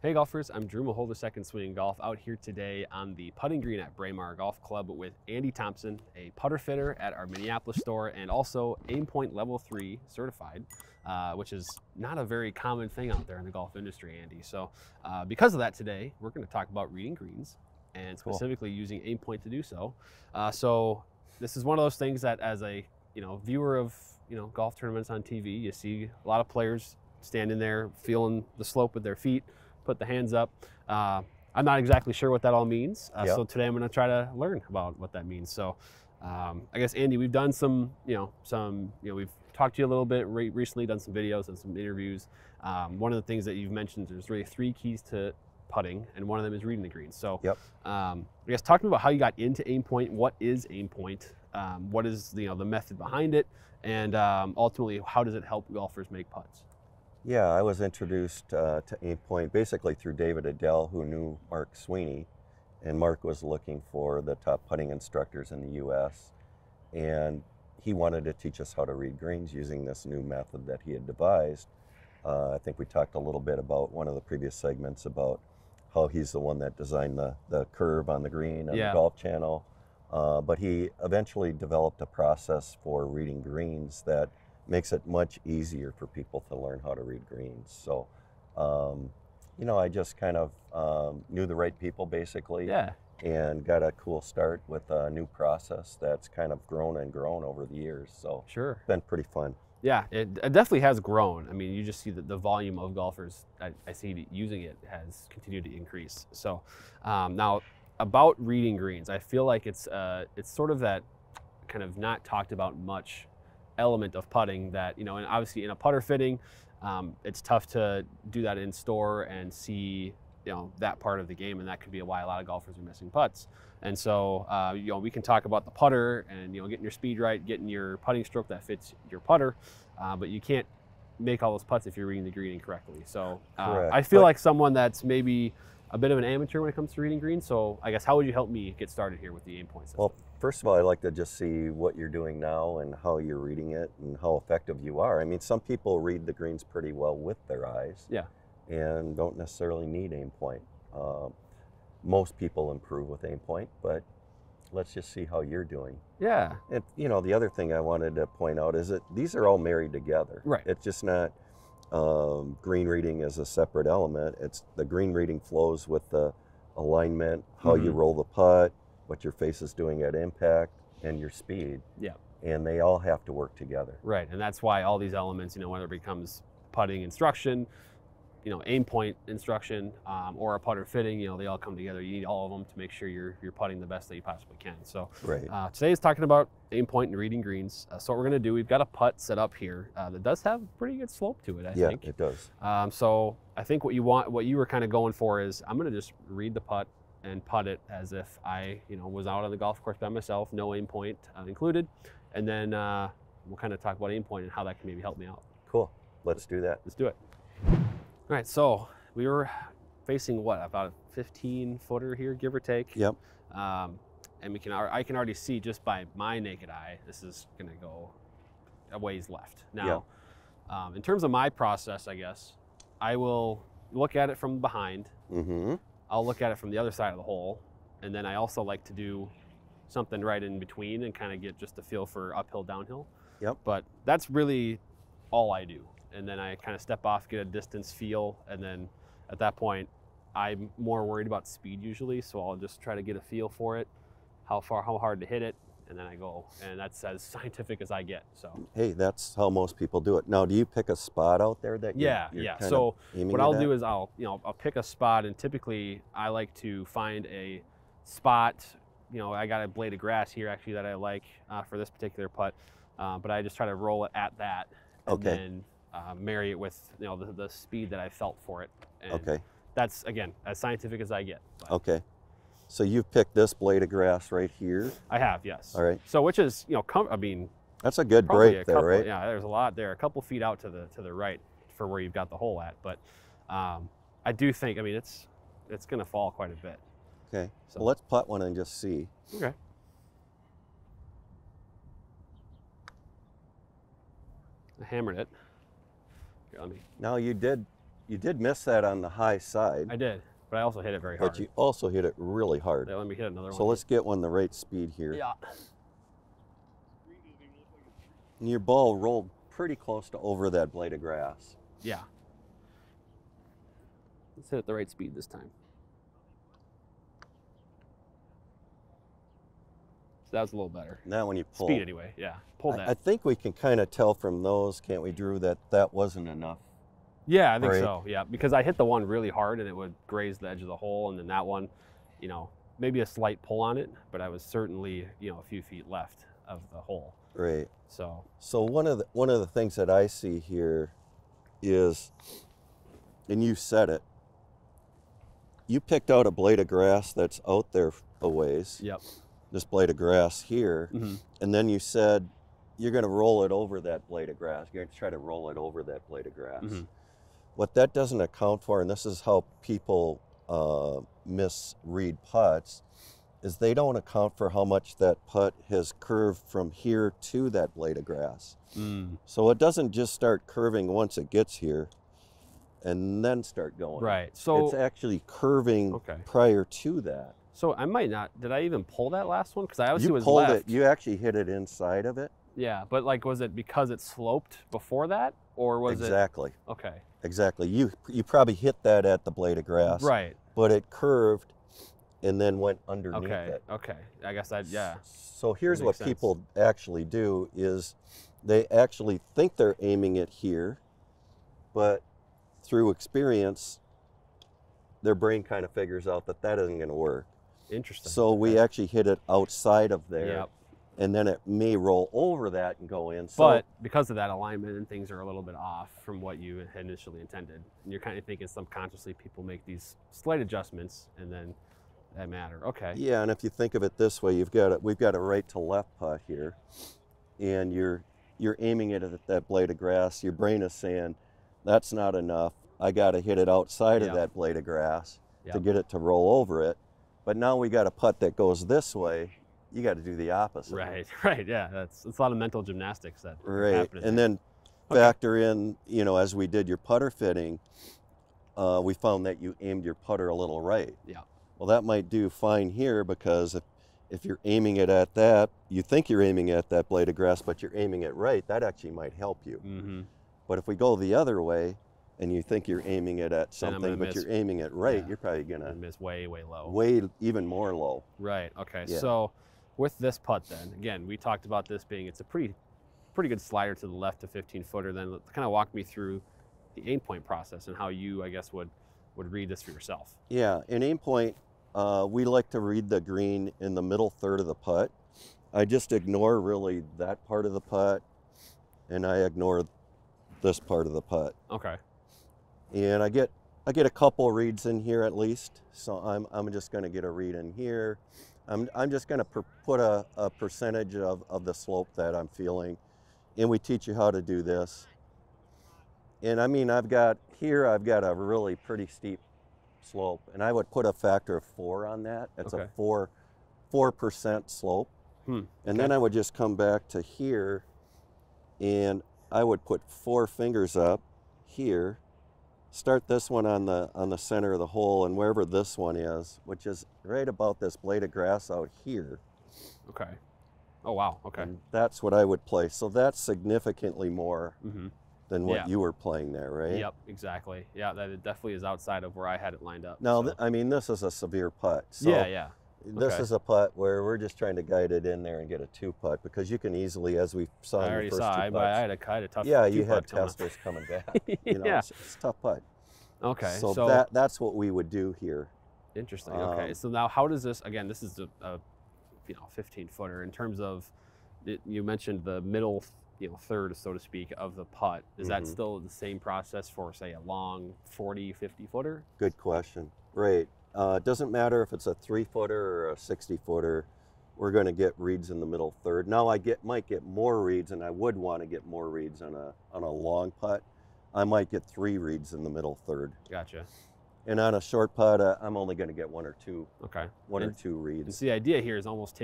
Hey golfers, I'm Drew Mahowald of Second Swing Golf, out here today on the putting green at Braemar Golf Club with Andy Thompson, a putter fitter at our Minneapolis store and also AimPoint Level 3 certified, which is not a very common thing out there in the golf industry, Andy. So because of that today, we're going to talk about reading greens and specifically using AimPoint to do so. So this is one of those things that as a viewer of golf tournaments on TV, you see a lot of players standing there feeling the slope with their feet, put the hands up. I'm not exactly sure what that all means. So today I'm going to try to learn about what that means. So I guess, Andy, we've done we've talked to you a little bit recently, done some videos and some interviews. One of the things that you've mentioned, there's really 3 keys to putting, and one of them is reading the greens. So I guess talk to me about how you got into AimPoint. What is AimPoint? What is the method behind it? And ultimately, how does it help golfers make putts? Yeah, I was introduced to AimPoint basically through David Adele, who knew Mark Sweeney, and Mark was looking for the top putting instructors in the U.S., and he wanted to teach us how to read greens using this new method that he had devised. I think we talked a little bit about one of the previous segments about how he's the one that designed the curve on the green on the Golf Channel, but he eventually developed a process for reading greens that makes it much easier for people to learn how to read greens. So, I just kind of knew the right people basically, and got a cool start with a new process that's kind of grown and grown over the years. So sure, it's been pretty fun. Yeah, it definitely has grown. I mean, you just see that the volume of golfers I see using it has continued to increase. So now about reading greens, I feel like it's sort of that kind of not talked about much element of putting that, and obviously in a putter fitting, it's tough to do that in store and see, that part of the game, and that could be why a lot of golfers are missing putts. And so, we can talk about the putter and, getting your speed right, getting your putting stroke that fits your putter, but you can't make all those putts if you're reading the green incorrectly. So I feel like someone that's maybe a bit of an amateur when it comes to reading greens. So I guess how would you help me get started here with the AimPoint system? Well, first of all, I'd like to just see what you're doing now and how you're reading it and how effective you are. I mean, some people read the greens pretty well with their eyes and don't necessarily need AimPoint. Most people improve with AimPoint, but let's just see how you're doing. Yeah. And, the other thing I wanted to point out is that these are all married together. Right. It's just not green reading as a separate element. It's the green reading flows with the alignment, how you roll the putt, what your face is doing at impact, and your speed. Yeah. And they all have to work together. Right, and that's why all these elements, whether it becomes putting instruction, AimPoint instruction, or a putter fitting, they all come together. You need all of them to make sure you're putting the best that you possibly can. So today is talking about AimPoint and reading greens. So what we're going to do, we've got a putt set up here that does have pretty good slope to it, I think. Yeah, it does. So I think what you were kind of going for is I'm going to just read the putt and putt it as if I was out on the golf course by myself, no AimPoint included, and then we'll kind of talk about AimPoint and how that can maybe help me out. Cool. Let's do that. Let's do it. All right, so we were facing about a 15-footer here, give or take. Yep. And I can already see just by my naked eye, this is going to go a ways left. Now, in terms of my process, I guess, I will look at it from behind. I'll look at it from the other side of the hole, and then I also like to do something right in between and kind of get just a feel for uphill, downhill. Yep. But that's really all I do. And then I kind of step off, get a distance feel, and then at that point, I'm more worried about speed usually, so I'll just try to get a feel for it, how hard to hit it, and then I go, and that's as scientific as I get. So hey, that's how most people do it. Now, do you pick a spot out there that you're So what I'll do is I'll pick a spot, and typically I like to find a spot. I got a blade of grass here actually that I like for this particular putt, but I just try to roll it at that, and then marry it with the speed that I felt for it. And that's, again, as scientific as I get. But. So you've picked this blade of grass right here? I have, yes. All right. So which is, that's a good break there, right? Yeah, there's a lot there, a couple feet out to the right for where you've got the hole at. But I do think, it's going to fall quite a bit. Okay. So well, let's putt one and just see. Okay. I hammered it. Here, Now you did you did miss that on the high side. I did, but I also hit it very hard. But you also hit it really hard. Yeah, let me hit another one. So let's get one the right speed here. Yeah. And your ball rolled pretty close to over that blade of grass. Yeah. Let's hit it the right speed this time. So that was a little better. Now when you pull. Speed anyway, yeah. Pull that. I think we can kind of tell from those, can't we, Drew, that that wasn't enough? Yeah, I think Right. so. Yeah, because I hit the one really hard and it would graze the edge of the hole, and then that one, you know, maybe a slight pull on it, but I was certainly, you know, a few feet left of the hole. Right. So one of the things that I see here is, and you said it, you picked out a blade of grass that's out there a ways. yep. This blade of grass here, Hmm. and then you said you're going to roll it over that blade of grass. You're going to try to roll it over that blade of grass. Hmm. What that doesn't account for, and this is how people misread putts, is they don't account for how much that putt has curved from here to that blade of grass. Mm. So it doesn't just start curving once it gets here and then start going. Right. So it's actually curving Okay. prior to that. So I might not. Did I even pull that last one? Because I obviously You was pulled left. it. You actually hit it inside of it. Yeah, but like, was it because it sloped before that, or was Exactly. it? Okay. Exactly. You probably hit that at the blade of grass. Right. But it curved and then went underneath Okay. it. Okay. I guess yeah. So here's That what makes sense. people actually do is they actually think they're aiming it here, but through experience, their brain kind of figures out that that isn't going to work. Interesting. So we actually hit it outside of there, Yep. and then it may roll over that and go in. So, But because of that alignment and things are a little bit off from what you had initially intended, and you're kind of thinking subconsciously people make these slight adjustments and then that matter. Okay. yeah, and if you think of it this way, we've got a right to left putt here, and you're aiming it at that blade of grass. Your brain is saying, that's not enough. I got to hit it outside Yep. of that blade of grass to Yep. get it to roll over it. But now we got a putt that goes this way. You got to do the opposite. Right. Right. Yeah. It's a lot of mental gymnastics that are Right. happening. And there. then Okay. factor in, as we did your putter fitting, we found that you aimed your putter a little right. Yeah. Well, that might do fine here because if you're aiming it at that, you think you're aiming at that blade of grass, but you're aiming it right, that actually might help you. Mm-hmm. But if we go the other way and you think you're aiming it at Then I'm something, gonna but miss. you're aiming it right, Yeah. you're probably going I to miss way low. way even more low. Right. Okay. Yeah. So with this putt, then again, we talked about this being it's a pretty good slider to the left, to 15-footer. Then kind of walk me through the AimPoint process and how you, I guess, would read this for yourself. Yeah, in AimPoint, we like to read the green in the middle third of the putt. I just ignore really that part of the putt, and I ignore this part of the putt. Okay. And I get a couple reads in here at least. So I'm just going to get a read in here. I'm just going to put a percentage of the slope that I'm feeling, and we teach you how to do this. And I mean, I've got a really pretty steep slope, and I would put a factor of 4 on that. It's Okay. a 4% slope. And then I would just come back to here, and I would put 4 fingers up here, start this one on the center of the hole, and wherever this one is, which is right about this blade of grass out here. Okay. Oh wow. Okay. And that's what I would play. So that's significantly more Mm-hmm. than what Yeah. you were playing there, right? Yep. Exactly. Yeah. That it definitely is outside of where I had it lined up. Now, so. I mean, this is a severe putt. So Yeah. this Okay. is a putt where we're just trying to guide it in there and get a 2 putt, because you can easily, as we saw I in already the first saw. 2 I putts. had a tough. Yeah, you two-putt had coming. testers coming back. Yeah. It's a tough putt. Okay. So that's what we would do here. Interesting. Okay. So now, how does this? Again, this is a 15-footer in terms of. You mentioned the middle, third, so to speak, of the putt. Is that Mhm. still the same process for, say, a long 40, 50-footer? Good question. Right. It doesn't matter if it's a 3-footer or a 60-footer. We're going to get reads in the middle third. Now might get more reads, and I would want to get more reads on a long putt. I might get 3 reads in the middle third. Gotcha. And on a short putt, I'm only going to get 1 or 2. Okay. One or And- 2 And reads. so the idea here is almost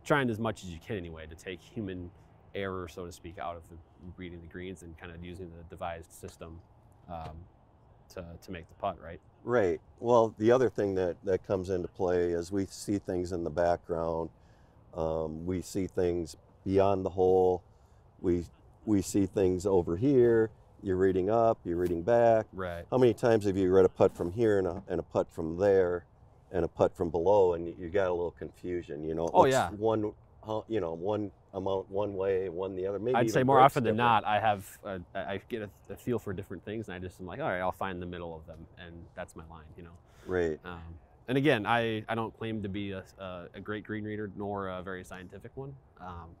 trying as much as you can anyway to take human error, so to speak, out of reading the greens and kind of using the devised system to make the putt, right? Right. Well, the other thing that comes into play is we see things in the background. We see things beyond the hole. We see things over here. You're reading up, you're reading back. Right. How many times have you read a putt from here and a putt from there and a putt from below, and you got a little confusion, you know? It Oh, looks yeah. one amount one way, one the other. Maybe I'd even say more breaks often than different. not, I get a feel for different things, and I just am like, all right, I'll find the middle of them, and that's my line, you know. Right. And again, I don't claim to be a great green reader nor a very scientific one,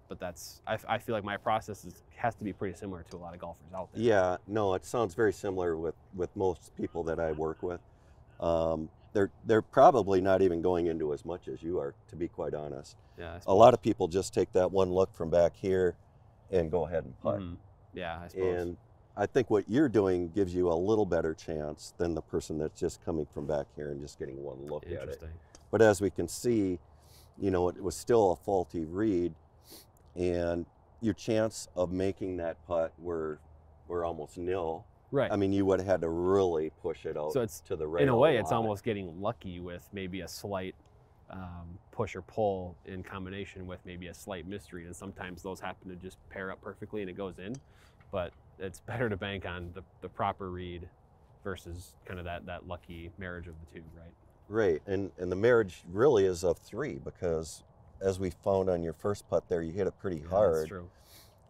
but I feel like my process has to be pretty similar to a lot of golfers out there. Yeah, no, it sounds very similar with most people that I work with. They're probably not even going into as much as you are, to be quite honest. Yeah, a lot of people just take that one look from back here and go ahead and putt. Mm-hmm. Yeah, I suppose. And I think what you're doing gives you a little better chance than the person that's just coming from back here and just getting one look at it. Interesting. But as we can see, you know, it was still a faulty read, and your chance of making that putt were almost nil. Right. I mean, you would have had to really push it out So it's, to the right. in a way, it's almost getting lucky with maybe a slight push or pull in combination with maybe a slight misread, and sometimes those happen to just pair up perfectly and it goes in. But it's better to bank on the proper read versus kind of that lucky marriage of the two, right? Right, and the marriage really is of three, because as we found on your first putt there, you hit it pretty hard. That's true.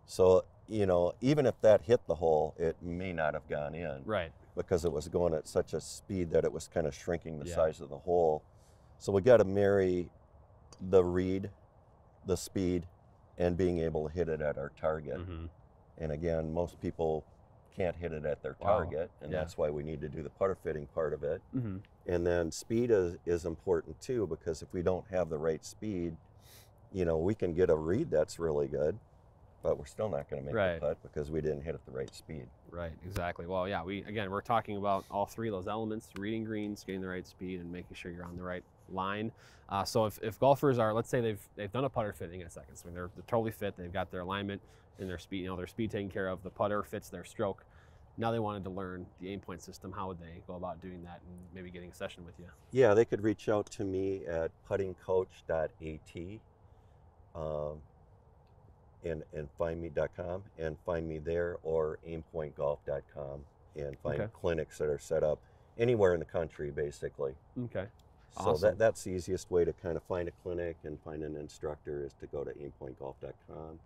So, you know, even if that hit the hole, it may not have gone in. Right. Because it was going at such a speed that it was kind of shrinking the size of the hole. So we got to marry the read, the speed, and being able to hit it at our target. Mm-hmm. And again, most people can't hit it at their target, and that's why we need to do the putter fitting part of it. Mm-hmm. And then speed is important too, because if we don't have the right speed, you know, we can get a read that's really good, but we're still not going to make the putt because we didn't hit at the right speed. Right, exactly. Well, yeah, we're talking about all three of those elements: reading greens, getting the right speed, and making sure you're on the right line. So if golfers are, let's say they've done a putter fitting in a second swing, they're totally fit, they've got their alignment and their speed, their speed taken care of, the putter fits their stroke. Now they wanted to learn the AimPoint system. How would they go about doing that and maybe getting a session with you? Yeah, they could reach out to me at puttingcoach.at and find me there, or aimpointgolf.com, and find clinics that are set up anywhere in the country, basically. Okay. So awesome. that's the easiest way to kind of find a clinic and find an instructor, is to go to aimpointgolf.com.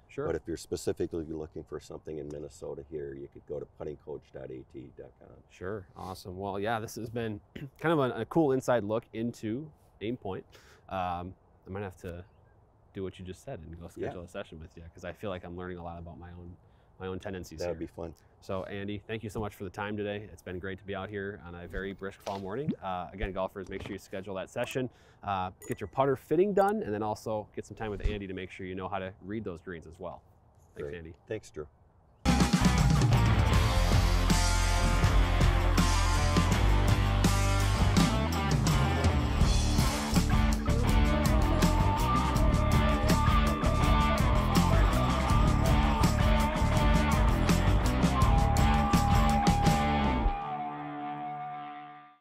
Sure. But if you're specifically looking for something in Minnesota here, you could go to puttingcoach.at.com. Sure. Awesome. Well, yeah, this has been kind of a cool inside look into AimPoint. I might have to do what you just said and go schedule a session with you, because I feel like I'm learning a lot about my own tendencies. That'd be fun. So Andy, thank you so much for the time today. It's been great to be out here on a very brisk fall morning. Again, golfers, make sure you schedule that session, get your putter fitting done, and then also get some time with Andy to make sure you know how to read those greens as well. Thanks, Andy. Thanks, Drew.